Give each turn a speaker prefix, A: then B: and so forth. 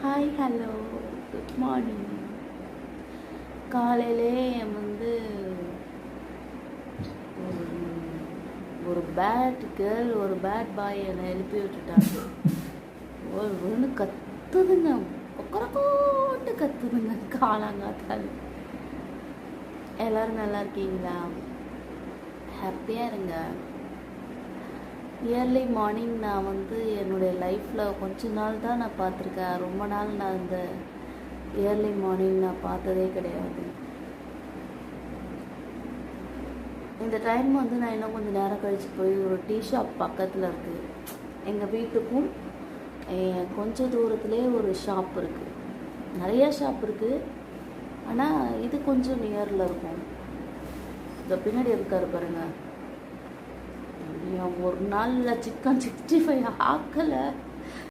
A: Hi hello good morning. காலையிலே வந்து ஒரு ஒரு பேட் கேர்ள் ஒரு பேட் பாய் என்னை எழுப்பி விட்டுட்டாங்க. ஒன்று கத்துதுங்க, கொக்கரக்கோட்டு கத்துதுங்க காலாங்காத்தால். எல்லோரும் நல்லா இருக்கீங்களா? ஹாப்பியாக இருங்க. இயர்லி மார்னிங் நான் வந்து என்னுடைய லைஃப்பில் கொஞ்ச நாள் தான் நான் பார்த்துருக்கேன். ரொம்ப நாள் நான் இந்த இயர்லி மார்னிங் நான் பார்த்ததே கிடையாது. இந்த டைம் வந்து நான் இன்னும் கொஞ்சம் நேரம் கழித்து போய் ஒரு டீ ஷாப் பக்கத்தில் இருக்குது. எங்கள் வீட்டுக்கும் கொஞ்சம் தூரத்துலேயே ஒரு ஷாப் இருக்குது. நிறையா ஷாப் இருக்குது, ஆனால் இது கொஞ்சம் நியரில் இருக்கும். இந்த பின்னாடி இருக்காரு பாருங்க. ஒரு நாளில் சிக்கன் 65 ஆக்கலை.